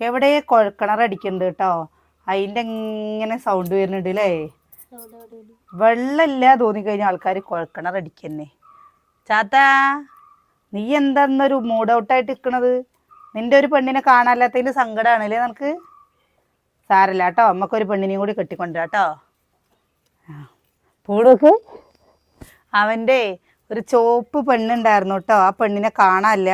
എവിടെ കുഴൽക്കിണർ കേട്ടോ. അതിൻ്റെ ഇങ്ങനെ സൗണ്ട് വരുന്നുണ്ട് അല്ലേ. വെള്ളമില്ല തോന്നിക്കഴിഞ്ഞാൽ ആൾക്കാർ കുഴൽക്കിണർ അടിക്കന്നെ. ചാത്താ, നീ എന്താന്നൊരു മൂഡ് ഔട്ടായിട്ട് നിൽക്കണത്? നിന്റെ ഒരു പെണ്ണിനെ കാണാനില്ലാത്തതിൻ്റെ സങ്കടമാണല്ലേ നിനക്ക്? സാരല്ല കേട്ടോ, നമുക്കൊരു പെണ്ണിനെയും കൂടി കെട്ടിക്കൊണ്ടുവരാം കേട്ടോ. പൂടൊക്കെ അവൻ്റെ ഒരു ചോപ്പ് പെണ്ണുണ്ടായിരുന്നു കേട്ടോ. ആ പെണ്ണിനെ കാണാനില്ല.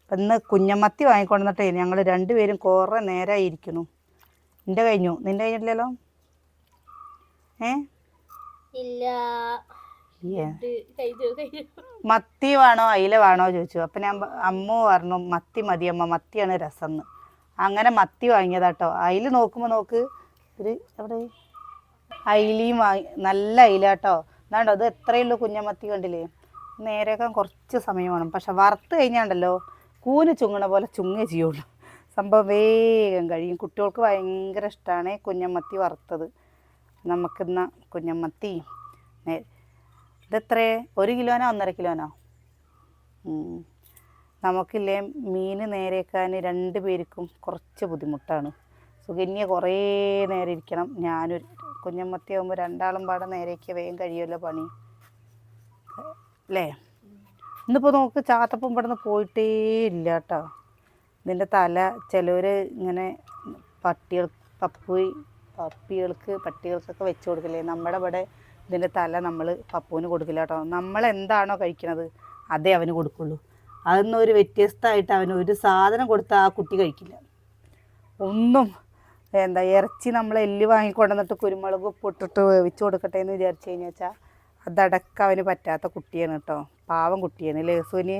അപ്പം ഇന്ന് കുഞ്ഞമ്മത്തി വാങ്ങിക്കൊണ്ടിട്ടേ ഞങ്ങൾ രണ്ടുപേരും കുറേ നേരമായിരിക്കുന്നു. നിൻ്റെ കഴിഞ്ഞു, നിൻ്റെ കഴിഞ്ഞിട്ടില്ലല്ലോ? മത്തി വേണോ അയില വേണോ ചോദിച്ചു. അപ്പം ഞാൻ അമ്മ പറഞ്ഞു മത്തി മതി അമ്മ, മത്തിയാണ് രസം എന്ന്. അങ്ങനെ മത്തി വാങ്ങിയതാട്ടോ. അയില നോക്ക് ഒരു എവിടെ അയിലയും വാങ്ങി. നല്ല അയില കേട്ടോ. എന്നാണ്ടോ അത് എത്രയുള്ളൂ കുഞ്ഞമത്തി കണ്ടില്ലേ. നേരെയാക്കാൻ കുറച്ച് സമയം വേണം. പക്ഷെ വറുത്ത് കഴിഞ്ഞാണ്ടല്ലോ കൂന് ചുങ്ങണ പോലെ ചുങ്ങേ ചെയ്യുള്ളൂ. സംഭവം വേഗം കഴിയും. കുട്ടികൾക്ക് ഭയങ്കര ഇഷ്ടമാണ് കുഞ്ഞമത്തി വറുത്തത്. നമുക്കിന്ന കുഞ്ഞമത്തി ഇതെത്രേ, 1 കിലോനോ 1.5 കിലോനോ? നമുക്കില്ലേ മീൻ നേരേക്കാൻ 2 പേർക്കും കുറച്ച് ബുദ്ധിമുട്ടാണ്. സുകന്യ കുറേ നേരം ഇരിക്കണം. ഞാനൊരു കുഞ്ഞമ്മത്തി ആകുമ്പോൾ 2 ആളും പാടെ നേരേക്ക് വേഗം കഴിയുമല്ലോ പണി അല്ലേ. ഇന്നിപ്പോൾ നോക്ക് ചാത്തപ്പം ഇവിടുന്ന് പോയിട്ടേ ഇല്ല കേട്ടോ. ഇതിൻ്റെ തല ചിലവർ ഇങ്ങനെ പട്ടികൾക്കൊക്കെ വെച്ച് കൊടുക്കില്ലേ. നമ്മുടെ ഇവിടെ ഇതിൻ്റെ തല നമ്മൾ പപ്പുവിന് കൊടുക്കില്ല കേട്ടോ. നമ്മളെന്താണോ കഴിക്കുന്നത് അതേ അവന് കൊടുക്കുള്ളൂ. അതൊന്നും ഒരു വ്യത്യസ്തമായിട്ട് അവന് ഒരു സാധനം കൊടുത്താൽ ആ കുട്ടി കഴിക്കില്ല. ഒന്നും ഇറച്ചി നമ്മൾ എല്ല് വാങ്ങിക്കൊണ്ടുവന്നിട്ട് കുരുമുളക് ഉപ്പിട്ടിട്ട് വേവിച്ച് കൊടുക്കട്ടെ എന്ന് വിചാരിച്ചു കഴിഞ്ഞാൽ വെച്ചാൽ അതടക്കം അവന് പറ്റാത്ത കുട്ടിയാണ് കേട്ടോ. പാവം കുട്ടിയാണ് അല്ലേ സോനി?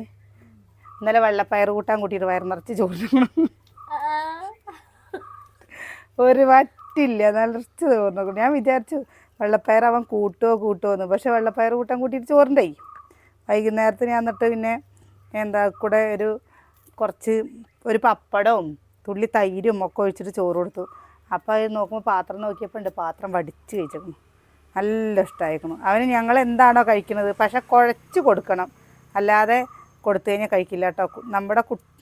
ഇന്നലെ വെള്ളപ്പയർ കൂട്ടാൻ കൂട്ടിയിട്ട് വയറ് നിറച്ച് ചോറിന് ഒരു പറ്റില്ല, നിറച്ച് ചോറിന്. ഞാൻ വിചാരിച്ചു വെള്ളപ്പയർ അവൻ കൂട്ടുമോ. പക്ഷെ വെള്ളപ്പയർ കൂട്ടാൻ കൂട്ടിയിട്ട് ചോറുണ്ടായി. വൈകുന്നേരത്തിന് ഞാൻ എന്നിട്ട് പിന്നെ കൂടെ ഒരു പപ്പടവും തുള്ളി തൈരും ഒക്കെ ഒഴിച്ചിട്ട് ചോറ് കൊടുത്തു. അപ്പോൾ അത് നോക്കുമ്പോൾ പാത്രം നോക്കിയപ്പോൾ ഉണ്ട് പാത്രം വടിച്ച് കഴിച്ചേക്കണം. നല്ല ഇഷ്ടമായിരിക്കണം അവന്. ഞങ്ങൾ എന്താണോ കഴിക്കുന്നത് പക്ഷെ കുഴച്ച് കൊടുക്കണം, അല്ലാതെ കൊടുത്തു കഴിഞ്ഞാൽ കഴിക്കില്ല കേട്ടോ. നമ്മുടെ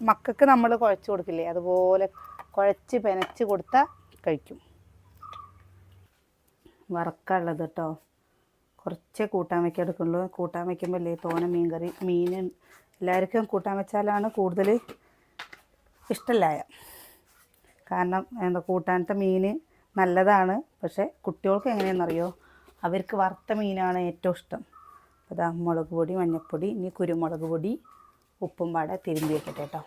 മക്കൾക്ക് നമ്മൾ കുഴച്ച് കൊടുക്കില്ലേ, അതുപോലെ കുഴച്ച് പെനച്ച് കൊടുത്താൽ കഴിക്കും. വറക്കാനുള്ളത് കേട്ടോ. കുറച്ചേ കൂട്ടാൻ വയ്ക്കാൻ എടുക്കുള്ളൂ. കൂട്ടാൻ വയ്ക്കുമ്പോൾ അല്ലേ തോനെ മീൻ എല്ലാവർക്കും കൂട്ടാൻ വെച്ചാലാണ് കൂടുതൽ ഇഷ്ടമില്ലായ. കാരണം കൂട്ടാനത്തെ മീൻ നല്ലതാണ്. പക്ഷേ കുട്ടികൾക്ക് എങ്ങനെയാണെന്നറിയോ, അവർക്ക് വറുത്ത മീനാണ് ഏറ്റവും ഇഷ്ടം. അതാ മുളക് പൊടി, മഞ്ഞൾപ്പൊടി, ഇനി കുരുമുളക് പൊടി, ഉപ്പും പാടെ തിരുമ്പി വെക്കട്ടെ കേട്ടോ.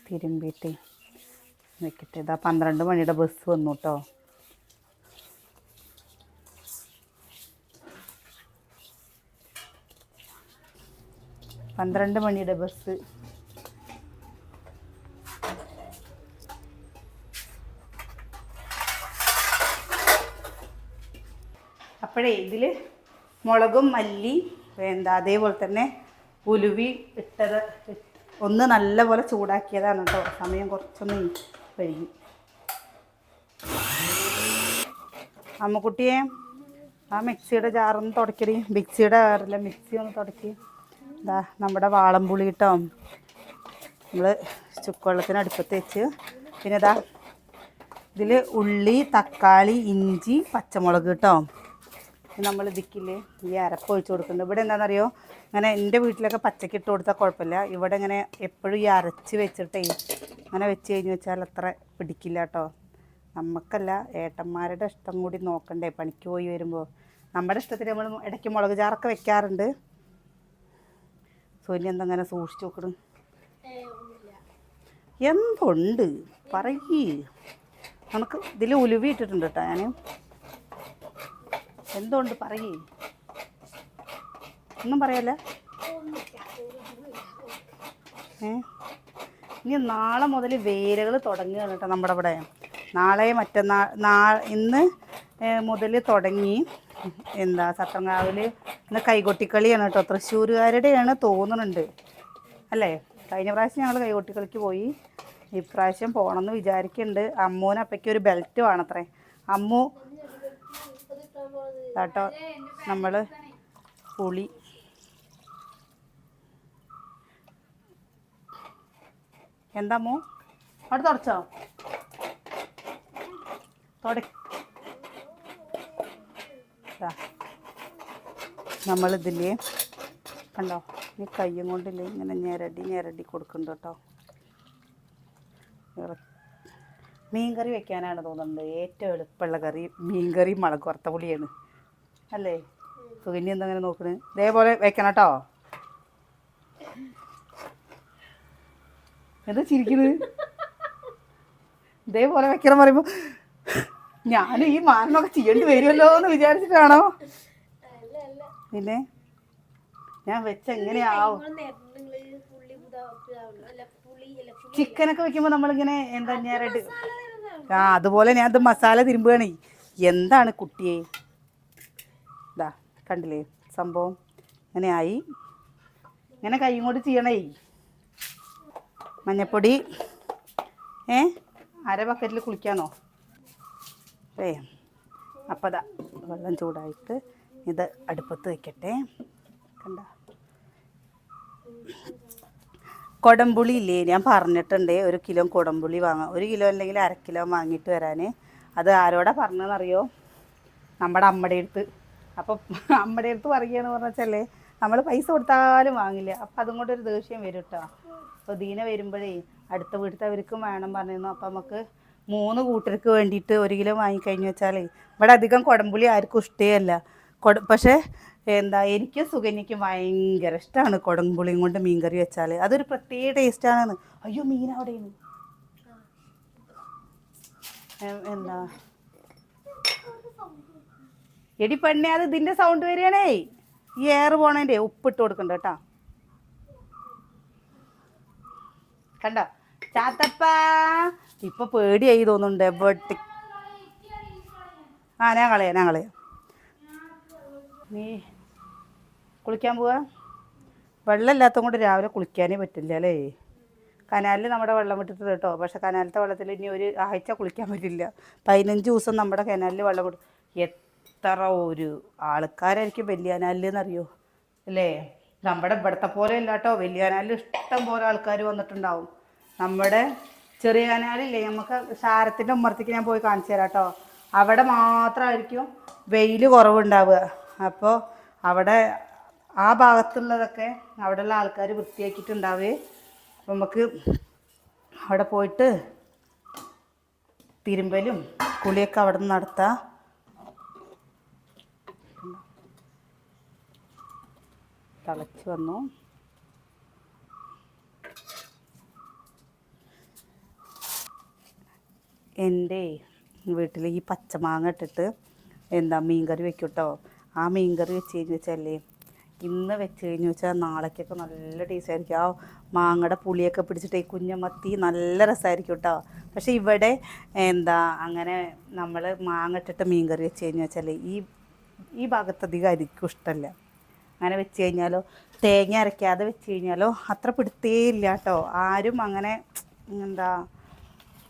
തിരുമ്പിയിട്ട് വെക്കട്ടെ. ഇതാ 12 മണിയുടെ ബസ് വന്നു കേട്ടോ. മണിയുടെ ബസ്. അപ്പോഴേ ഇതിൽ മുളകും മല്ലി അതേപോലെ തന്നെ ഉലുവി ഇട്ടത് ഒന്ന് നല്ലപോലെ ചൂടാക്കിയതാണ് കേട്ടോ. സമയം കുറച്ചൊന്ന് വൈകി. അമ്മക്കുട്ടിയെ ആ മിക്സിയുടെ ജാറൊന്ന് തുടക്കടി. മിക്സിയുടെ ജാറില്ല, മിക്സി ഒന്ന് തുടക്കി. ഇതാ നമ്മുടെ വാളംപുളി കേട്ടോ. നമ്മൾ ചുക്കുവെള്ളത്തിന് അടുപ്പത്ത് വെച്ച് പിന്നെ ഇതാ ഇതിൽ ഉള്ളി, തക്കാളി, ഇഞ്ചി, പച്ചമുളക് കേട്ടോ. നമ്മൾ ഇതിക്കില്ലേ ഈ അരപ്പ് ഒഴിച്ച് കൊടുക്കുന്നുണ്ട്. ഇവിടെ എന്താണെന്നറിയോ, അങ്ങനെ എൻ്റെ വീട്ടിലൊക്കെ പച്ചക്ക് ഇട്ട് കൊടുത്താൽ കുഴപ്പമില്ല. ഇവിടെ ഇങ്ങനെ എപ്പോഴും ഈ അരച്ച് വെച്ചിട്ടേ അങ്ങനെ വെച്ച് കഴിഞ്ഞ് വെച്ചാൽ അത്ര പിടിക്കില്ല കേട്ടോ. നമുക്കല്ല, ഏട്ടന്മാരുടെ ഇഷ്ടം കൂടി നോക്കണ്ടേ പണിക്ക് പോയി വരുമ്പോൾ. നമ്മുടെ ഇഷ്ടത്തിന് നമ്മൾ ഇടയ്ക്ക് മുളക് ചാറൊക്കെ വെക്കാറുണ്ട്. സോനി എന്തങ്ങനെ സൂക്ഷിച്ച് നോക്കണം? എന്തുണ്ട് പറയ്. നമുക്ക് ഇതിൽ ഉലുവി ഇട്ടിട്ടുണ്ട് കേട്ടോ ഞാൻ. എന്തുകൊണ്ട് പറയ്, ഒന്നും പറയല്ല. ഇനി നാളെ മുതൽ വേരുകൾ തുടങ്ങുകയാണ് കേട്ടോ നമ്മുടെ ഇവിടെ. നാളെ ഇന്ന് മുതൽ തുടങ്ങി. ചട്ടങ്കാവിൽ ഇന്ന് കൈകൊട്ടിക്കളിയാണ് കേട്ടോ. തൃശ്ശൂരുകാരുടെയാണ് തോന്നുന്നുണ്ട് അല്ലേ. കഴിഞ്ഞ പ്രാവശ്യം ഞങ്ങൾ കൈകൊട്ടിക്കളിക്ക് പോയി. ഇപ്രാവശ്യം പോകണമെന്ന് വിചാരിക്കുന്നുണ്ട്. അമ്മൂന് അപ്പയ്ക്ക് ഒരു ബെൽറ്റ് വേണത്രേ. അമ്മു കേട്ടോ നമ്മൾ പുളി എന്താ അമ്മു അവിടെ തുടച്ചോ നമ്മളിതില്ലേ കണ്ടോ ഈ കയ്യും കൊണ്ടില്ലേ ഇങ്ങനെ ഞെരടി കൊടുക്കുന്നുണ്ട് കേട്ടോ. മീൻകറി വെക്കാനാണ് തോന്നുന്നത് ഏറ്റവും എളുപ്പമുള്ള കറി മീൻകറി മുളക് വറുത്ത പുളിയാണ് അല്ലേ? സുകന്യ എന്താ അങ്ങനെ നോക്കണ്? ഇതേപോലെ വെക്കണം കേട്ടോ. എന്താ ചിരിക്കുന്നത്? ഇതേപോലെ വെക്കണം പറയുമ്പോൾ ഞാൻ ഈ മാറിനൊക്കെ ചെയ്യേണ്ടി വരുമല്ലോ എന്ന് വിചാരിച്ചിട്ടാണോ? പിന്നെ ഞാൻ വെച്ച എങ്ങനെയാവും? ചിക്കനൊക്കെ വെക്കുമ്പോൾ നമ്മളിങ്ങനെ എന്താ ഞാനായിട്ട് അതുപോലെ ഞാൻ ഇത് മസാല തിരുമ്പുകയാണേ. എന്താണ് കുട്ടിയെ ഇതാ കണ്ടില്ലേ സംഭവം ഇങ്ങനെ ആയി. ഇങ്ങനെ കൈ കൊണ്ട് ചെയ്യണേ. മഞ്ഞപ്പൊടി അര ബക്കറ്റിൽ കുളിക്കാന്നോ? അപ്പോൾ അതാ വെള്ളം ചൂടായിട്ട് ഇത് അടുപ്പത്ത് വയ്ക്കട്ടെ. കണ്ട കൊടംപുളി ഇല്ലേ, ഞാൻ പറഞ്ഞിട്ടുണ്ട് 1 കിലോ കൊടംപുളി വാങ്ങാം. 1 കിലോ അല്ലെങ്കിൽ 1/2 കിലോ വാങ്ങിയിട്ട് വരാൻ. അത് ആരോടാ പറഞ്ഞതെന്നറിയോ? നമ്മുടെ അമ്മയുടെ അടുത്ത്. അപ്പോൾ അമ്മയുടെ അടുത്ത് പറയുകയെന്ന് പറഞ്ഞാൽ നമ്മൾ പൈസ കൊടുത്താലും വാങ്ങില്ല. അപ്പോൾ അതും കൊണ്ടൊരു ദേഷ്യം വരും കേട്ടോ. അപ്പോൾ ദീന വരുമ്പോഴേ അടുത്ത വീട്ടിലവർക്കും വേണം പറഞ്ഞിരുന്നു. അപ്പോൾ നമുക്ക് 3 കൂട്ടർക്ക് വേണ്ടിയിട്ട് 1 കിലോ വാങ്ങിക്കഴിഞ്ഞ് വെച്ചാൽ ഇവിടെ അധികം കുടംപുളി ആർക്കും ഇഷ്ടമല്ല. പക്ഷേ എന്താ എനിക്ക് സുകന്യയ്ക്ക് ഭയങ്കര ഇഷ്ടമാണ് കുടംപുളിയും കൊണ്ട് മീൻകറി വെച്ചാൽ. അതൊരു പ്രത്യേക ടേസ്റ്റാണ്. അയ്യോ മീൻ അവിടെയാണ്. എന്താ എടി പെണ്ണേ അത് ഇതിൻ്റെ സൗണ്ട് വരികയാണേ. ഈ എയർ പോണേൻ്റെ ഉപ്പിട്ട് കൊടുക്കണ്ട കേട്ടോ. കണ്ടോ ചാത്തപ്പ ഇപ്പൊ പേടിയായി തോന്നുന്നുണ്ട്. എവിടെ ഞാൻ കളയാം. നീ കുളിക്കാൻ പോവാ? വെള്ളം ഇല്ലാത്തത് കൊണ്ട് രാവിലെ കുളിക്കാനേ പറ്റില്ല അല്ലേ? കനാലിൽ നമ്മുടെ വെള്ളം വിട്ടിട്ട് കേട്ടോ. പക്ഷെ കനാലിലത്തെ വെള്ളത്തിൽ ഇനി ഒരു ആഴ്ച കുളിക്കാൻ പറ്റില്ല. 15 ദിവസം നമ്മുടെ കനാലിൽ വെള്ളം വിടും. എത്ര ഒരു ആൾക്കാരായിരിക്കും വലിയ കനാലിൽ എന്നറിയോ അല്ലേ? നമ്മുടെ ഇവിടുത്തെ പോലെ ഇല്ല കേട്ടോ. വലിയ കനാലിൽ ഇഷ്ടം പോലെ ആൾക്കാർ വന്നിട്ടുണ്ടാവും. നമ്മുടെ ചെറിയ കനാലില്ലേ, നമുക്ക് ശാരത്തിൻ്റെ ഉമ്മറത്തേക്ക് ഞാൻ പോയി കാണിച്ചു തരാം കേട്ടോ. അവിടെ മാത്രമായിരിക്കും വെയിൽ കുറവുണ്ടാവുക. അപ്പോൾ അവിടെ ആ ഭാഗത്തുള്ളതൊക്കെ അവിടെയുള്ള ആൾക്കാർ വൃത്തിയാക്കിയിട്ടുണ്ടാവേ. അപ്പം നമുക്ക് അവിടെ പോയിട്ട് തിരുമ്പലും കുളിയൊക്കെ അവിടെ നിന്ന് നടത്താം. തിളച്ച് വന്നു. എൻ്റെ വീട്ടിൽ ഈ പച്ചമാങ്ങ ഇട്ടിട്ട് മീൻകറി വെക്കും കേട്ടോ. ആ മീൻകറി വെച്ച് കഴിഞ്ഞ് വെച്ചാലേ ഇന്ന് വെച്ച് കഴിഞ്ഞ് വെച്ചാൽ നാളേക്കൊക്കെ നല്ല ടേസ്റ്റ് ആയിരിക്കും. ആ മാങ്ങയുടെ പുളിയൊക്കെ പിടിച്ചിട്ട് ഈ കുഞ്ഞമത്തി നല്ല രസമായിരിക്കും കേട്ടോ. പക്ഷേ ഇവിടെ അങ്ങനെ നമ്മൾ മാങ്ങ ഇട്ടിട്ട് മീൻകറി വെച്ച് കഴിഞ്ഞ് വെച്ചാൽ ഈ ഭാഗത്തധികം ആയിരിക്കും ഇഷ്ടമല്ല. അങ്ങനെ വെച്ച് കഴിഞ്ഞാലോ തേങ്ങ അരയ്ക്കാതെ വെച്ച് കഴിഞ്ഞാലോ അത്ര പിടുത്തേ ഇല്ല കേട്ടോ. ആരും അങ്ങനെ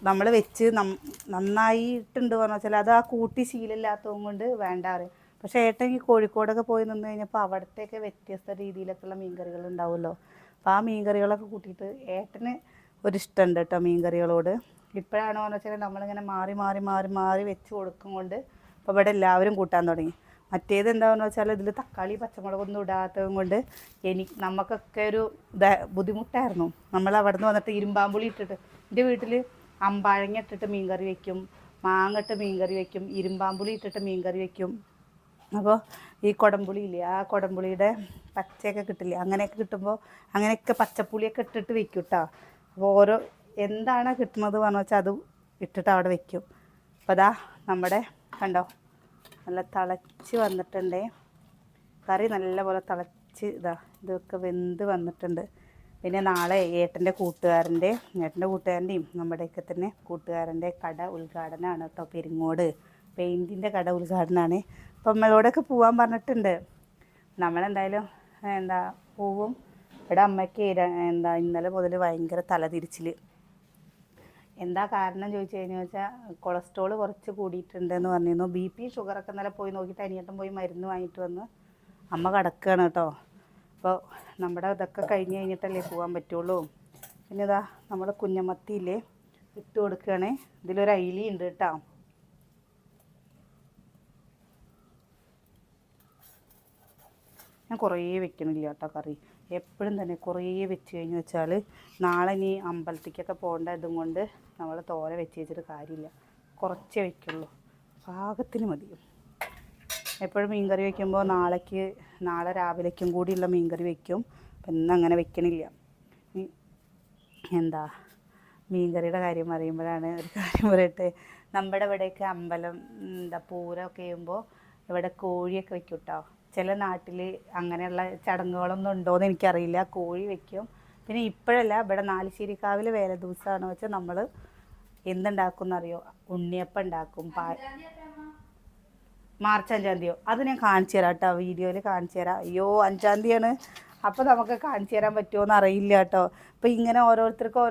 നമ്മൾ വെച്ച് നന്നായിട്ടുണ്ട് പറഞ്ഞാൽ വെച്ചാൽ അത് ആ കൂട്ടി ശീലമില്ലാത്തതും കൊണ്ട് വേണ്ട പറയും. പക്ഷേ ഏട്ടൻ ഈ കോഴിക്കോടൊക്കെ പോയി നിന്ന് കഴിഞ്ഞപ്പോൾ അവിടത്തെയൊക്കെ വ്യത്യസ്ത രീതിയിലൊക്കെയുള്ള മീൻകറികൾ ഉണ്ടാവുമല്ലോ. അപ്പോൾ ആ മീൻകറികളൊക്കെ കൂട്ടിയിട്ട് ഏട്ടന് ഒരിഷ്ടമുണ്ട് കേട്ടോ മീൻകറികളോട്. ഇപ്പോഴാണോ എന്ന് വെച്ചാൽ നമ്മളിങ്ങനെ മാറി വെച്ച് കൊടുക്കും കൊണ്ട് അപ്പോൾ ഇവിടെ എല്ലാവരും കൂട്ടാൻ തുടങ്ങി. മറ്റേത് എന്താണെന്ന് വെച്ചാൽ ഇതിൽ തക്കാളി പച്ചമുളകൊന്നും ഇടാത്തതും കൊണ്ട് നമുക്കൊക്കെ ഒരു ബുദ്ധിമുട്ടായിരുന്നു. നമ്മൾ അവിടെ നിന്ന് വന്നിട്ട് ഇരുമ്പാമ്പുളി ഇട്ടിട്ട് എൻ്റെ വീട്ടിൽ അമ്പാഴങ്ങ ഇട്ടിട്ട് മീൻകറി വയ്ക്കും, മാങ്ങ ഇട്ട് മീൻകറി വയ്ക്കും, ഇരുമ്പാമ്പുളി ഇട്ടിട്ട് മീൻകറി വയ്ക്കും. അപ്പോൾ ഈ കുടംപുളി ഇല്ലേ, ആ കുടംപുളിയുടെ പച്ചയൊക്കെ കിട്ടില്ലേ, അങ്ങനെയൊക്കെ കിട്ടുമ്പോൾ അങ്ങനെയൊക്കെ പച്ചപ്പുളിയൊക്കെ ഇട്ടിട്ട് വെക്കും കേട്ടോ. അപ്പോൾ എന്താണ് കിട്ടുന്നത് പറഞ്ഞു വെച്ചാൽ അത് ഇട്ടിട്ട് അവിടെ വെക്കും. അപ്പോൾ അതാ നമ്മുടെ കണ്ടോ നല്ല തിളച്ച് വന്നിട്ടുണ്ടേ. കറി നല്ലപോലെ തിളച്ച് ഇതൊക്കെ വെന്ത് വന്നിട്ടുണ്ട്. പിന്നെ നാളെ ഏട്ടൻ്റെ കൂട്ടുകാരൻ്റെയും നമ്മുടെയൊക്കെ തന്നെ കൂട്ടുകാരൻ്റെ കട ഉദ്ഘാടനമാണ് കേട്ടോ. പെരിങ്ങോട് പെയിൻറ്റിൻ്റെ കട ഉദ്ഘാടനമാണ്. അപ്പം നമ്മളോടൊക്കെ പോകാൻ പറഞ്ഞിട്ടുണ്ട്. നമ്മളെന്തായാലും പോവും. ഇവിടെ അമ്മയ്ക്ക് ഇന്നലെ മുതൽ ഭയങ്കര തലതിരിച്ചിൽ. എന്താ കാരണം ചോദിച്ചു കഴിഞ്ഞാൽ വെച്ചാൽ കൊളസ്ട്രോൾ കുറച്ച് കൂടിയിട്ടുണ്ടെന്ന് പറഞ്ഞിരുന്നു. ബി പി ഷുഗറൊക്കെ ഇന്നലെ പോയി നോക്കിയിട്ട് അനിയട്ടൻ പോയി മരുന്ന് വാങ്ങിയിട്ട് വന്ന് അമ്മ കിടക്കുകയാണ് കേട്ടോ. അപ്പോൾ നമ്മുടെ ഇതൊക്കെ കഴിഞ്ഞ് കഴിഞ്ഞിട്ടല്ലേ പോകാൻ പറ്റുള്ളൂ. പിന്നെ ഇതാ നമ്മുടെ കുഞ്ഞമത്തിയില്ലേ ഇട്ട് കൊടുക്കുകയാണേ. ഇതിലൊരു അയിലി ഉണ്ട് കേട്ടോ. ഞാൻ കുറേ വെക്കണില്ല കേട്ടോ കറി. എപ്പോഴും തന്നെ കുറേ വെച്ച് കഴിഞ്ഞ് വെച്ചാൽ നാളെ ഇനി അമ്പലത്തേക്കൊക്കെ പോകേണ്ട ഇതും കൊണ്ട് നമ്മൾ തോര വെച്ച് വെച്ചിട്ട് കാര്യമില്ല. കുറച്ചേ വയ്ക്കുള്ളൂ, പാകത്തിന് മതി. എപ്പോഴും മീൻകറി വയ്ക്കുമ്പോൾ നാളെ രാവിലേക്കും കൂടിയുള്ള മീൻകറി വയ്ക്കും. അപ്പം ഇന്ന് അങ്ങനെ വെക്കണില്ല. എന്താ മീൻകറിയുടെ കാര്യം പറയുമ്പോഴാണ് ഒരു കാര്യം പറയട്ടെ. നമ്മുടെ ഇവിടെയൊക്കെ അമ്പലം പൂരമൊക്കെ ചെയ്യുമ്പോൾ ഇവിടെ കോഴിയൊക്കെ വെക്കും കേട്ടോ. ചില നാട്ടിൽ അങ്ങനെയുള്ള ചടങ്ങുകളൊന്നും ഉണ്ടോയെന്ന് എനിക്കറിയില്ല. കോഴി വയ്ക്കും. പിന്നെ ഇപ്പോഴല്ല, ഇവിടെ നാലുശ്ശേരിക്കാവിൽ വേല ദിവസമാണ് വെച്ചാൽ നമ്മൾ എന്തുണ്ടാക്കും എന്നറിയോ? ഉണ്ണിയപ്പം ഉണ്ടാക്കും. മാർച്ച് 5-ാം തീയതിയോ? അത് ഞാൻ കാണിച്ചു തരാം കേട്ടോ, വീഡിയോയിൽ കാണിച്ചു തരാം. അയ്യോ 5-ാം തീയതിയാണ്. അപ്പോൾ നമുക്ക് കാണിച്ചു തരാൻ പറ്റുമോ എന്ന് അറിയില്ല കേട്ടോ. അപ്പോൾ ഇങ്ങനെ ഓരോരുത്തർക്കും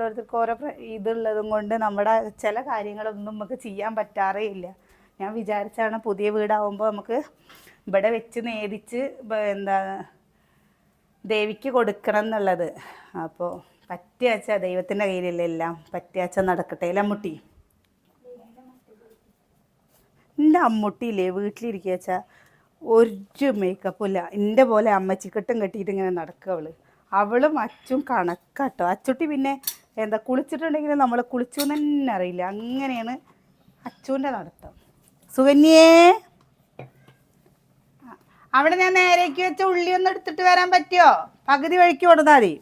ഓരോ ഇതുള്ളതും കൊണ്ട് നമ്മുടെ ചില കാര്യങ്ങളൊന്നും നമുക്ക് ചെയ്യാൻ പറ്റാറേ ഇല്ല. ഞാൻ വിചാരിച്ചാണ് പുതിയ വീടാവുമ്പോൾ നമുക്ക് ഇവിടെ വെച്ച് നേദിച്ച് ദേവിക്ക് കൊടുക്കണം എന്നുള്ളത്. അപ്പോൾ പറ്റിയാച്ചാൽ ദൈവത്തിൻ്റെ കയ്യിലല്ലേ എല്ലാം. പറ്റിയാച്ചാൽ നടക്കട്ടെ അല്ലേ അമ്മുട്ടി? എൻ്റെ അമ്മുട്ടിയില്ലേ വീട്ടിലിരിക്കുക വെച്ചാൽ ഒരു മേക്കപ്പും ഇല്ല. എൻ്റെ പോലെ അമ്മച്ചിക്കെട്ടും കെട്ടിയിട്ട് ഇങ്ങനെ നടക്കുക അവളും അച്ചും കണക്കാട്ടോ. അച്ചുട്ടി പിന്നെ കുളിച്ചിട്ടുണ്ടെങ്കിൽ നമ്മൾ കുളിച്ചു എന്ന് തന്നെ അറിയില്ല. അങ്ങനെയാണ് അച്ചുവിൻ്റെ നടത്തം. സുകന്യേ, അവിടെ ഞാൻ നേരേക്ക് വെച്ച ഉള്ളി ഒന്ന് എടുത്തിട്ട് വരാൻ പറ്റുമോ? പകുതി വഴിക്ക് കൊടുത്താൽ മതി.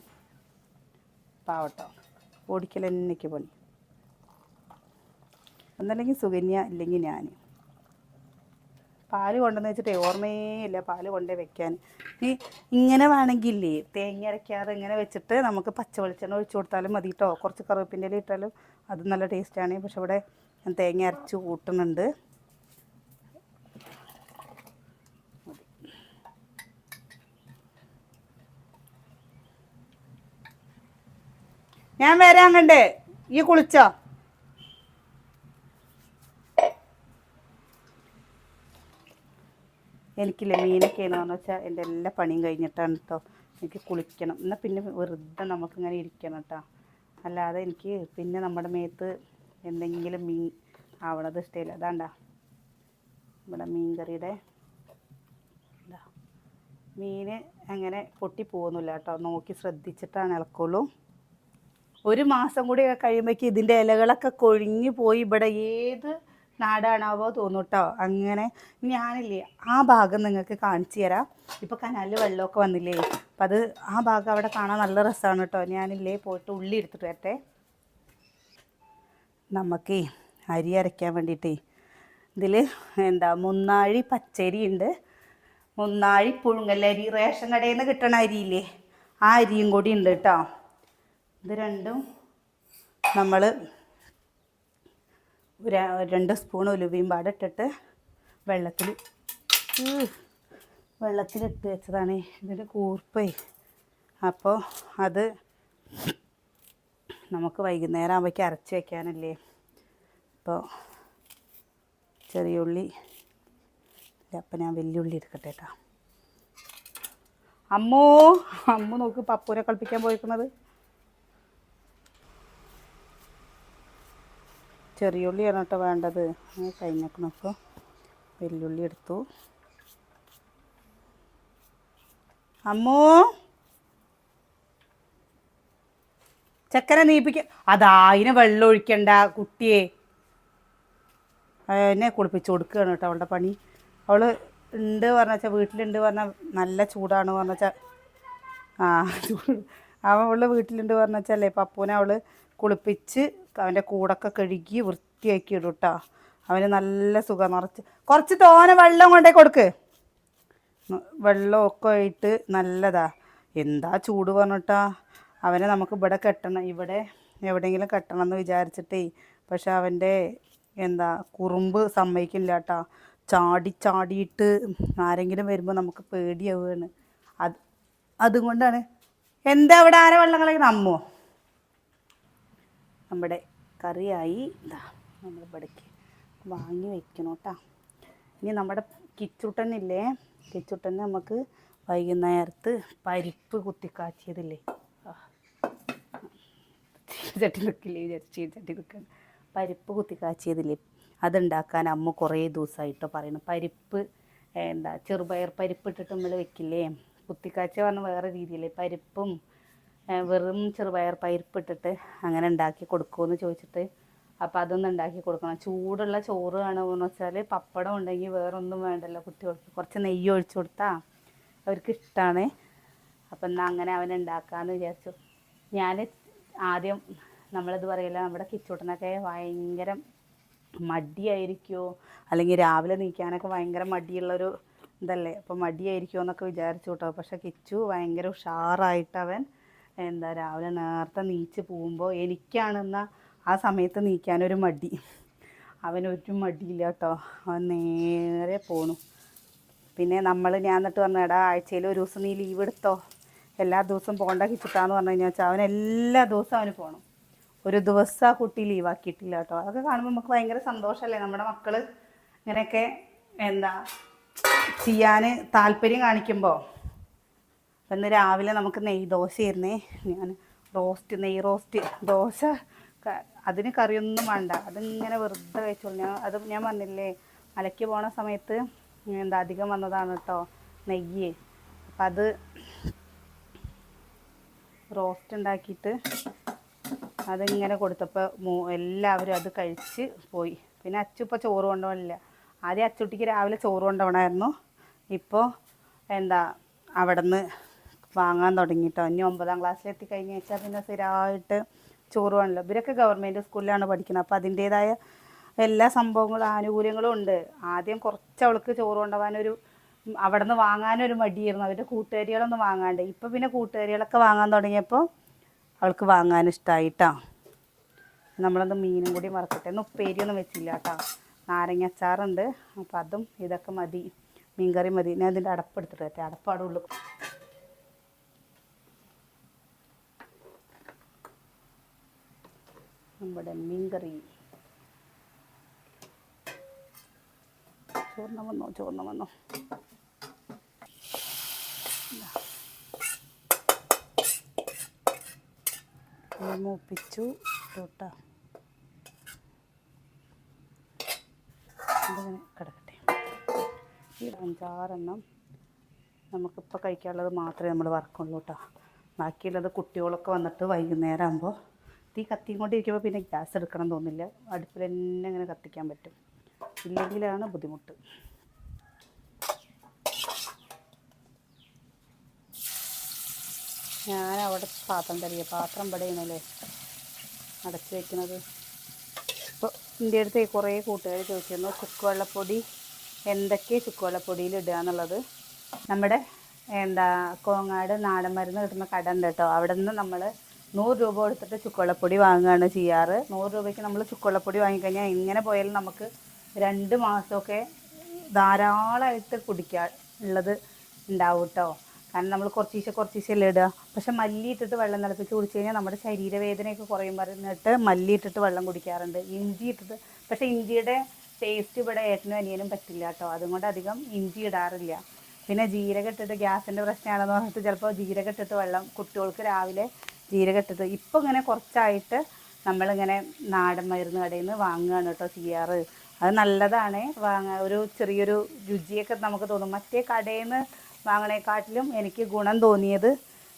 പാവട്ടോ, ഓടിക്കൽ എന്നേക്ക് പണി. ഒന്നല്ലെങ്കിൽ സുകന്യ ഇല്ലെങ്കിൽ ഞാൻ. പാല് കൊണ്ടുവന്ന് വെച്ചിട്ടേ ഓർമ്മയേ ഇല്ല പാല് കൊണ്ടേ വെക്കാൻ. ഇങ്ങനെ വേണമെങ്കിലേ തേങ്ങ അരയ്ക്കാതെ ഇങ്ങനെ വെച്ചിട്ട് നമുക്ക് പച്ച വെളിച്ചെണ്ണ ഒഴിച്ചു കൊടുത്താലും മതി കേട്ടോ. കുറച്ച് കറിവേപ്പിൻ്റെ ഇല ഇട്ടാലും അത് നല്ല ടേസ്റ്റാണ്. പക്ഷെ ഇവിടെ ഞാൻ തേങ്ങ അരച്ച് കൂട്ടുന്നുണ്ട്. ഞാൻ വരാൻ കണ്ടേ, ഈ കുളിച്ചോ? എനിക്കില്ലേ മീനൊക്കെയാണെന്ന് പറഞ്ഞു വെച്ചാൽ എൻ്റെ എല്ലാ പണിയും കഴിഞ്ഞിട്ടാണ് കേട്ടോ എനിക്ക് കുളിക്കണം. എന്നാൽ പിന്നെ വെറുതെ നമുക്കിങ്ങനെ ഇരിക്കണം കേട്ടോ. അല്ലാതെ എനിക്ക് പിന്നെ നമ്മുടെ മേത്ത് എന്തെങ്കിലും മീൻ ആവണത് ഇഷ്ടമില്ല. അതാണ്ടാ ഇവിടെ മീൻ കറിയുടെ മീൻ അങ്ങനെ പൊട്ടി പോകുന്നില്ല കേട്ടോ. നോക്കി ശ്രദ്ധിച്ചിട്ടാണ് ഇളക്കുള്ളൂ. 1 മാസം കൂടി കഴിയുമ്പോഴേക്ക് ഇതിൻ്റെ ഇലകളൊക്കെ കൊഴിഞ്ഞു പോയി. ഇവിടെ ഏത് നാടാണാവോ തോന്നും കേട്ടോ. അങ്ങനെ ഞാനില്ലേ ആ ഭാഗം നിങ്ങൾക്ക് കാണിച്ചു തരാം. ഇപ്പോൾ കനാലിൽ വെള്ളമൊക്കെ വന്നില്ലേ, അപ്പം അത് ആ ഭാഗം അവിടെ കാണാൻ നല്ല രസമാണ് കേട്ടോ. ഞാനില്ലേ പോയിട്ട് ഉള്ളി എടുത്തിട്ട് വരട്ടെ. നമുക്കേ അരി അരയ്ക്കാൻ വേണ്ടിയിട്ടേ ഇതിൽ മുന്നാഴി പച്ചരി ഉണ്ട്, മുന്നാഴി പുഴുങ്ങലരി, റേഷൻ കടയിൽ നിന്ന് കിട്ടണ അരിയില്ലേ ആ അരിയും കൂടി ഉണ്ട് കേട്ടോ. ഇത് രണ്ടും നമ്മൾ 2 സ്പൂൺ ഉലുവയും പാടിട്ടിട്ട് വെള്ളത്തിലിട്ട് വെച്ചതാണ്. ഇതിൻ്റെ കൂർപ്പേ. അപ്പോൾ അത് നമുക്ക് വൈകുന്നേരം ആകുമ്പോഴേക്ക് അരച്ച് വയ്ക്കാനല്ലേ. അപ്പോൾ ചെറിയ ഉള്ളി ഇല്ല, അപ്പം ഞാൻ വലിയ ഉള്ളി എടുക്കട്ടെ കേട്ടോ. അമ്മൂ നോക്ക് പപ്പൂരെ കളിപ്പിക്കാൻ പോയിരിക്കുന്നത്. ചെറിയ ഉള്ളിയാണ് കേട്ടോ വേണ്ടത്. കഴിഞ്ഞേക്കണം. അപ്പോൾ വെല്ലുള്ളി എടുത്തു. അമ്മോ ചക്കര നീപ്പിക്ക. അതിന് വെള്ളം ഒഴിക്കണ്ട കുട്ടിയെ. എന്നെ കുളിപ്പിച്ച് കൊടുക്കുകയാണ് കേട്ടോ അവളുടെ പണി. അവൾ ഉണ്ട് പറഞ്ഞ വെച്ചാൽ വീട്ടിലുണ്ട് പറഞ്ഞാൽ നല്ല ചൂടാണ് പറഞ്ഞ വെച്ചാൽ അവളുടെ വീട്ടിലുണ്ട് പറഞ്ഞ വെച്ചാലേ പപ്പൂനെ അവൾ കുളിപ്പിച്ച് അവൻ്റെ കൂടൊക്കെ കഴുകി വൃത്തിയാക്കി ഇടും കേട്ടോ. അവന് നല്ല സുഖം. കുറച്ച് തോനെ വെള്ളം കൊണ്ടേ കൊടുക്ക്. വെള്ളമൊക്കെ ആയിട്ട് നല്ലതാ. എന്താ ചൂട് പറഞ്ഞിട്ടാ. അവനെ നമുക്ക് ഇവിടെ കെട്ടണം, ഇവിടെ എവിടെയെങ്കിലും കെട്ടണം എന്ന് വിചാരിച്ചിട്ടേ. പക്ഷെ അവൻ്റെ കുറുമ്പ് സമ്മതിക്കില്ല കേട്ടോ. ചാടിയിട്ട് ആരെങ്കിലും വരുമ്പോൾ നമുക്ക് പേടിയാവുകയാണ്. അതുകൊണ്ടാണ്. എന്താ അവിടെ ആരെ വെള്ളം കളയുന്നത്? അമ്മോ നമ്മുടെ കറിയായി. ഇതാ നമ്മൾ ഇവിടേക്ക് വാങ്ങി വെക്കണം കേട്ടോ. ഇനി നമ്മുടെ കിച്ചുട്ടനില്ലേ, കിച്ചുട്ടന് നമുക്ക് വൈകുന്നേരത്ത് പരിപ്പ് കുത്തിക്കാച്ചിയതില്ലേ, ചട്ടി നിൽക്കില്ലേ വിചാരിച്ച് ചട്ടി നിൽക്കണം, പരിപ്പ് കുത്തിക്കാച്ചിയതില്ലേ അതുണ്ടാക്കാൻ അമ്മ കുറേ ദിവസമായിട്ടോ പറയുന്നു. പരിപ്പ് ചെറുപയർ പരിപ്പ് ഇട്ടിട്ട് നമ്മൾ വെക്കില്ലേ, കുത്തിക്കാച്ച പറഞ്ഞാൽ വേറെ രീതിയില്ലേ, പരിപ്പും വെറും ചെറുപയർ പരിപ്പ് ഇട്ടിട്ട് അങ്ങനെ ഉണ്ടാക്കി കൊടുക്കുമെന്ന് ചോദിച്ചിട്ട്, അപ്പോൾ അതൊന്നും ഉണ്ടാക്കി കൊടുക്കണം. ചൂടുള്ള ചോറ് വേണമെന്ന് വെച്ചാൽ പപ്പടം ഉണ്ടെങ്കിൽ വേറെ ഒന്നും വേണ്ടല്ലോ കുട്ടികൾക്ക്, കുറച്ച് നെയ്യ് ഒഴിച്ചു കൊടുത്താൽ അവർക്ക് ഇഷ്ടമാണ്. അപ്പം എന്നാൽ അങ്ങനെ അവനുണ്ടാക്കാമെന്ന് വിചാരിച്ചു. ഞാൻ ആദ്യം നമ്മളിത് പറയില്ല, നമ്മുടെ കിച്ചൂട്ടനൊക്കെ ഭയങ്കര മടിയായിരിക്കുമോ, അല്ലെങ്കിൽ രാവിലെ നീക്കാനൊക്കെ ഭയങ്കര മടിയുള്ളൊരു ഇതല്ലേ, അപ്പോൾ മടിയായിരിക്കുമോ എന്നൊക്കെ വിചാരിച്ചു കേട്ടോ. പക്ഷേ കിച്ചു ഭയങ്കര ഉഷാറായിട്ട് അവൻ രാവിലെ നേരത്തെ നീച്ച് പോകുമ്പോൾ എനിക്കാണെന്നാൽ ആ സമയത്ത് നീക്കാനൊരു മടി, അവനൊരു മടിയില്ല കേട്ടോ, അവൻ നേരെ പോണു. പിന്നെ ഞാൻ എന്നിട്ട് പറഞ്ഞു, എടാ ആഴ്ചയിൽ ഒരു ദിവസം നീ ലീവ് എടുത്തോ, എല്ലാ ദിവസവും പോകേണ്ട കിച്ചിട്ടാന്ന് പറഞ്ഞു കഴിഞ്ഞാൽ അവൻ എല്ലാ ദിവസവും അവന് പോകണം. ഒരു ദിവസം ആ കുട്ടി ലീവാക്കിയിട്ടില്ല കേട്ടോ. അതൊക്കെ കാണുമ്പോൾ നമുക്ക് ഭയങ്കര സന്തോഷമല്ലേ, നമ്മുടെ മക്കൾ ഇങ്ങനെയൊക്കെ ചെയ്യാൻ താല്പര്യം കാണിക്കുമ്പോൾ. അപ്പം ഇന്ന് രാവിലെ നമുക്ക് നെയ് ദോശയായിരുന്നേ, ഞാൻ നെയ് റോസ്റ്റ് ദോശ, അതിന് കറിയൊന്നും വേണ്ട, അതിങ്ങനെ വെറുതെ കഴിച്ചോളൂ. ഞാൻ പറഞ്ഞില്ലേ മലയ്ക്ക് പോണ സമയത്ത് അധികം വന്നതാണ് കേട്ടോ നെയ്യ്. അപ്പം അത് റോസ്റ്റ് ഉണ്ടാക്കിയിട്ട് അതിങ്ങനെ കൊടുത്തപ്പോൾ എല്ലാവരും അത് കഴിച്ച് പോയി. പിന്നെ അച്ചു ഇപ്പോൾ ചോറ് കൊണ്ടുപോകണില്ല. ആദ്യം അച്ചുട്ടിക്ക് രാവിലെ ചോറ് കൊണ്ടുപോകണമായിരുന്നു, ഇപ്പോൾ അവിടെ നിന്ന് വാങ്ങാൻ തുടങ്ങിയിട്ടോ. ഇനി 9ാം ക്ലാസ്സിലെത്തി കഴിഞ്ഞ് വെച്ചാൽ പിന്നെ സ്ഥിരമായിട്ട് ചോറ് വേണമല്ലോ. ഇവരൊക്കെ ഗവൺമെൻറ് സ്കൂളിലാണ് പഠിക്കുന്നത്, അപ്പോൾ അതിൻ്റേതായ എല്ലാ സംഭവങ്ങളും ആനുകൂല്യങ്ങളും ഉണ്ട്. ആദ്യം കുറച്ച് അവൾക്ക് ചോറ് കൊണ്ടുപോകാനൊരു അവിടെ നിന്ന് വാങ്ങാനൊരു മടിയായിരുന്നു, അവരുടെ കൂട്ടുകാരികളൊന്നും വാങ്ങാണ്ട്. ഇപ്പോൾ പിന്നെ കൂട്ടുകാരികളൊക്കെ വാങ്ങാൻ തുടങ്ങിയപ്പോൾ അവൾക്ക് വാങ്ങാൻ ഇഷ്ടമായിട്ടാ. നമ്മളൊന്ന് മീനും കൂടി വറുക്കട്ടെ. ഇന്ന് ഉപ്പേരിയൊന്നും വെച്ചില്ല കേട്ടോ, നാരങ്ങ അച്ചാറുണ്ട്, അപ്പോൾ അതും ഇതൊക്കെ മതി, മീൻകറി മതി. ഞാൻ ഇതിൻ്റെ അടപ്പെടുത്തിട്ട് പറ്റേ, അടപ്പാടെ ഉള്ളു. നമ്മുടെ മീൻകറി ചോറിന് വന്നോ. മൂപ്പിച്ചു കേട്ടോ, ഇതിങ്ങനെ കിടക്കട്ടെ. ഈ 5-6 എണ്ണം നമുക്കിപ്പോൾ കഴിക്കാനുള്ളത് മാത്രമേ നമ്മൾ വറക്കുള്ളൂ കേട്ടോ. ബാക്കിയുള്ളത് കുട്ടികളൊക്കെ വന്നിട്ട് വൈകുന്നേരം ആകുമ്പോൾ തീ കത്തിയും കൊണ്ടിരിക്കുമ്പോൾ പിന്നെ ഗ്യാസ് എടുക്കണം തോന്നില്ല, അടുപ്പിൽ തന്നെ ഇങ്ങനെ കത്തിക്കാൻ പറ്റും, ഇല്ലെങ്കിലാണ് ബുദ്ധിമുട്ട്. ഞാൻ അവിടെ പാത്രം പടയണല്ലേ അടച്ച് വയ്ക്കുന്നത്. ഇപ്പോൾ എൻ്റെ അടുത്ത് കുറേ കൂട്ടുകാർ ചോദിച്ചിരുന്നു ചുക്കുവെള്ളപ്പൊടി എന്തൊക്കെ ചുക്കുവെള്ളപ്പൊടിയിൽ ഇടുക എന്നുള്ളത്. നമ്മുടെ കോങ്ങാട് നാടൻ മരുന്ന് കിട്ടുന്ന കട ഉണ്ട് കേട്ടോ, അവിടെ നിന്ന് നമ്മൾ 100 രൂപ കൊടുത്തിട്ട് ചുക്കുവെള്ളപ്പൊടി വാങ്ങുകയാണ് ചെയ്യാറ്. 100 രൂപയ്ക്ക് നമ്മൾ ചുക്കുവെള്ളപ്പൊടി വാങ്ങിക്കഴിഞ്ഞാൽ എങ്ങനെ പോയാലും നമുക്ക് 2 മാസമൊക്കെ ധാരാളമായിട്ട് കുടിക്കാൻ ഉള്ളത് ഉണ്ടാവും കേട്ടോ. കാരണം നമ്മൾ കുറച്ചീശല്ലേ ഇടുക. പക്ഷെ മല്ലി ഇട്ടിട്ട് വെള്ളം തിളപ്പിച്ച് കുടിച്ച് കഴിഞ്ഞാൽ നമ്മുടെ ശരീരവേദനയൊക്കെ കുറയും പറഞ്ഞിട്ട് മല്ലി ഇട്ടിട്ട് വെള്ളം കുടിക്കാറുണ്ട്, ഇഞ്ചി ഇട്ടിട്ട്. പക്ഷേ ഇഞ്ചിയുടെ ടേസ്റ്റ് ഇവിടെ ഏട്ടനും അനിയനും പറ്റില്ല കേട്ടോ, അതുകൊണ്ട് അധികം ഇഞ്ചി ഇടാറില്ല. പിന്നെ ജീരകം ഇട്ടിട്ട് ഗ്യാസിൻ്റെ പ്രശ്നമാണെന്ന് പറഞ്ഞിട്ട് ചിലപ്പോൾ ജീരകം ഇട്ടിട്ട് വെള്ളം കുട്ടികൾക്ക് രാവിലെ ജീരകം ഇട്ടിട്ട്. ഇപ്പോൾ ഇങ്ങനെ കുറച്ചായിട്ട് നമ്മളിങ്ങനെ നാടൻ മരുന്ന് കടയിൽ നിന്ന് വാങ്ങുകയാണ് കേട്ടോ ചെയ്യാറ്. അത് നല്ലതാണ്, ഒരു ചെറിയൊരു രുചിയൊക്കെ നമുക്ക് തോന്നും. മറ്റേ കടയിൽ നിന്ന് വാങ്ങണേക്കാട്ടിലും എനിക്ക് ഗുണം തോന്നിയത്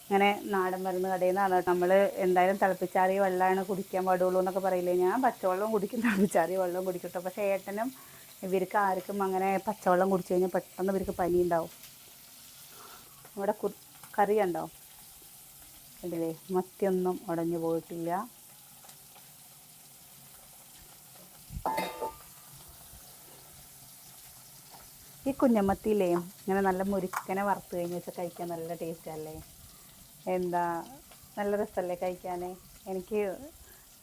ഇങ്ങനെ നാടൻ മരുന്ന് കടയിൽ നിന്നാണ്. നമ്മൾ എന്തായാലും തിളപ്പിച്ചാറിയ വെള്ളമാണ് കുടിക്കാൻ പാടുള്ളൂ എന്നൊക്കെ പറയില്ലേ, ഞാൻ പച്ചവെള്ളം കുടിക്കും, തിളപ്പിച്ചാറിയ വെള്ളം കുടിക്കട്ടോ. പക്ഷേ ഏട്ടനും ഇവർക്ക് ആർക്കും അങ്ങനെ പച്ചവെള്ളം കുടിച്ചു കഴിഞ്ഞാൽ പെട്ടെന്ന് ഇവർക്ക് പനി ഉണ്ടാവും. ഇവിടെ കറി ഉണ്ടോ കണ്ടില്ലേ, മത്തിയൊന്നും ഉടഞ്ഞു പോയിട്ടില്ല. ഈ കുഞ്ഞമത്തിയില്ലേ ഇങ്ങനെ നല്ല മുരിക്കനെ വറുത്ത് കഴിഞ്ഞ് വെച്ചാൽ കഴിക്കാൻ നല്ല ടേസ്റ്റ് അല്ലേ, നല്ല രസമല്ലേ കഴിക്കാൻ. എനിക്ക്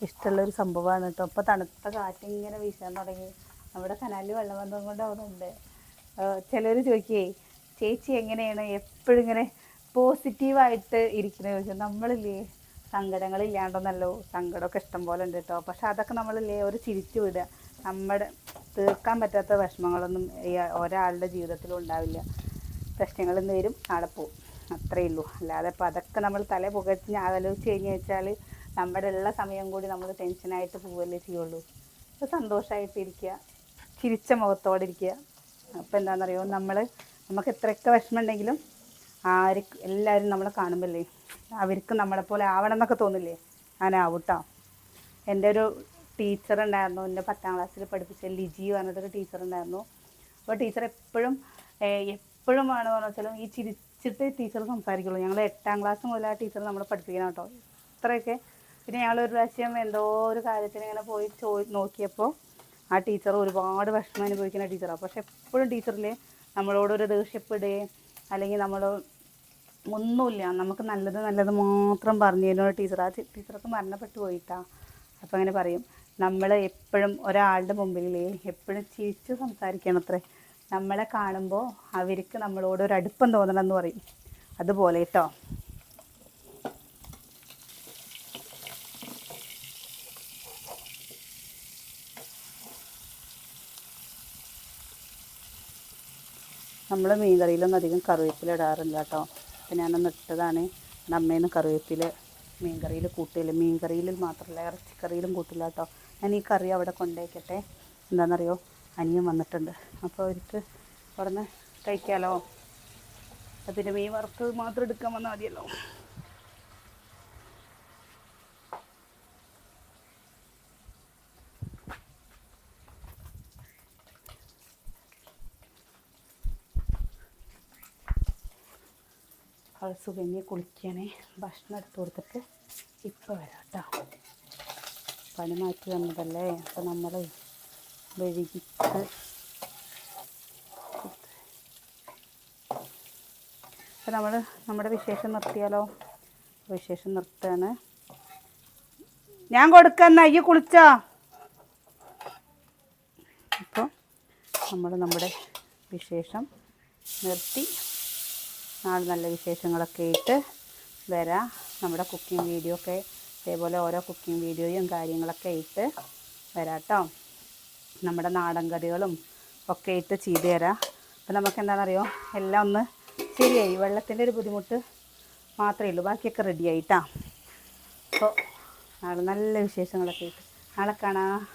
ഇഷ്ടമുള്ളൊരു സംഭവമാണ് കേട്ടോ. ഇപ്പോൾ തണുത്ത കാറ്റിങ്ങനെ വീശാൻ തുടങ്ങി, നമ്മുടെ കനാലിൽ വെള്ളം വന്നതും കൊണ്ട് അവിടെ ചിലർ ചോദിക്കുകയെ ചേച്ചി എങ്ങനെയാണ് എപ്പോഴും ഇങ്ങനെ പോസിറ്റീവായിട്ട് ഇരിക്കുന്നത് ചോദിച്ചാൽ, നമ്മളില്ലേ സങ്കടങ്ങളില്ലാണ്ടൊന്നല്ലോ, സങ്കടമൊക്കെ ഇഷ്ടം പോലെ ഉണ്ട് കേട്ടോ. പക്ഷെ അതൊക്കെ നമ്മളില്ലേ ഒരു ചിരിച്ചു വിടുക. നമ്മുടെ തീർക്കാൻ പറ്റാത്ത വിഷമങ്ങളൊന്നും ഒരാളുടെ ജീവിതത്തിലും ഉണ്ടാവില്ല. പ്രശ്നങ്ങളെന്ന് വരും, നാളെ പോവും, അത്രയേ ഉള്ളൂ. അല്ലാതെ ഇപ്പോൾ അതൊക്കെ നമ്മൾ തല പുകച്ച് ആലോചിച്ച് കഴിഞ്ഞ് വെച്ചാൽ നമ്മുടെ ഉള്ള സമയം കൂടി നമ്മൾ ടെൻഷനായിട്ട് പോവുകയല്ലേ ചെയ്യുള്ളൂ. അപ്പോൾ സന്തോഷമായിട്ടിരിക്കുക, ചിരിച്ച മുഖത്തോടെ ഇരിക്കുക. അപ്പോൾ എന്താണെന്നറിയോ, നമുക്ക് എത്രയൊക്കെ വിഷമം ഉണ്ടെങ്കിലും എല്ലാവരും നമ്മളെ കാണുമ്പല്ലേ അവർക്ക് നമ്മളെപ്പോലെ ആവണം എന്നൊക്കെ തോന്നില്ലേ, അങ്ങനെ ആവൂട്ടോ. എൻ്റെ ഒരു ടീച്ചർ ഉണ്ടായിരുന്നു, എൻ്റെ 10ാം ക്ലാസ്സിൽ പഠിപ്പിച്ച ലിജി പറഞ്ഞിട്ടൊരു ടീച്ചർ ഉണ്ടായിരുന്നു. അപ്പോൾ ടീച്ചർ എപ്പോഴും ആണ് പറഞ്ഞാലും ഈ ചിരിച്ചിട്ട് ടീച്ചർ സംസാരിക്കുള്ളൂ. ഞങ്ങൾ 8ാം ക്ലാസ് മുതൽ ആ ടീച്ചർ നമ്മളെ പഠിപ്പിക്കണം കേട്ടോ, ഇത്രയൊക്കെ. പിന്നെ ഞങ്ങളൊരു പ്രാവശ്യം എന്തോ ഒരു കാര്യത്തിന് ഇങ്ങനെ പോയി നോക്കിയപ്പോൾ ആ ടീച്ചർ ഒരുപാട് വിഷമം അനുഭവിക്കുന്ന ടീച്ചറാണ്. പക്ഷെ എപ്പോഴും ടീച്ചറിൽ നമ്മളോടൊരു ദേഷ്യപ്പെടുകയും അല്ലെങ്കിൽ നമ്മൾ ഒന്നുമില്ല, നമുക്ക് നല്ലത് മാത്രം പറഞ്ഞു തരുന്ന ടീച്ചർ. ആ ടീച്ചറൊക്കെ മരണപ്പെട്ടു പോയിട്ടാ. അപ്പോൾ അങ്ങനെ പറയും, നമ്മൾ എപ്പോഴും ഒരാളുടെ മുമ്പിൽ എപ്പോഴും ചിരിച്ച് സംസാരിക്കണം അത്രേ. നമ്മളെ കാണുമ്പോൾ അവർക്ക് നമ്മളോട് ഒരു അടുപ്പം തോന്നണം എന്ന് പറയും. അതുപോലെ കേട്ടോ. നമ്മൾ മീൻ കറിയിലൊന്നും അധികം കറിവേപ്പില ഇടാറില്ല കേട്ടോ. അപ്പോൾ ഞാനൊന്ന് ഇട്ടതാണ്. അമ്മേന്ന് കറിവേപ്പില മീൻ കറിയിൽ കൂട്ടില്ല, മീൻ കറിയിൽ മാത്രമല്ല ഇറച്ചിക്കറിയിലും കൂട്ടില്ല കേട്ടോ. ഞാൻ ഈ കറി അവിടെ കൊണ്ടുവയ്ക്കട്ടെ. എന്താണെന്നറിയോ, അനിയൻ വന്നിട്ടുണ്ട്, അപ്പോൾ അവർക്ക് ഉടനെ കഴിക്കാമല്ലോ. അതിൻ്റെ മീൻ വറുത്ത് മാത്രം എടുക്കാൻ വന്നാൽ മതിയല്ലോ. അവൾ സുകന്യെ കുളിക്കണേ, ഭക്ഷണം എടുത്ത് കൊടുത്തിട്ട് ഇപ്പോൾ വരാം കേട്ടോ. പണി മാറ്റി വന്നതല്ലേ, അപ്പോൾ നമ്മൾ വെഴുകിട്ട് അപ്പോൾ നമ്മുടെ വിശേഷം നിർത്തിയാലോ. വിശേഷം നിർത്തുകയാണ്. ഞാൻ കൊടുക്കുന്ന അയ്യോ കുളിച്ചോ. അപ്പോൾ നമ്മുടെ വിശേഷം നിർത്തി. നാളെ നല്ല വിശേഷങ്ങളൊക്കെ ആയിട്ട് വരാം. നമ്മുടെ കുക്കിംഗ് വീഡിയോ ഒക്കെ ഇതേപോലെ ഓരോ കുക്കിംഗ് വീഡിയോയും കാര്യങ്ങളൊക്കെ ആയിട്ട് വരാം കേട്ടോ. നമ്മുടെ നാടൻ കറികളും ഒക്കെ ആയിട്ട് ചെയ്തു തരാം. അപ്പോൾ നമുക്ക് എന്താണെന്നറിയോ, എല്ലാം ഒന്ന് ശരിയായി. വെള്ളത്തിൻ്റെ ഒരു ബുദ്ധിമുട്ട് മാത്രമേ ഉള്ളൂ, ബാക്കിയൊക്കെ റെഡിയായിട്ടാ. അപ്പോൾ നാളെ നല്ല വിശേഷങ്ങളൊക്കെ ആയിട്ട് നാളെ കാണാം.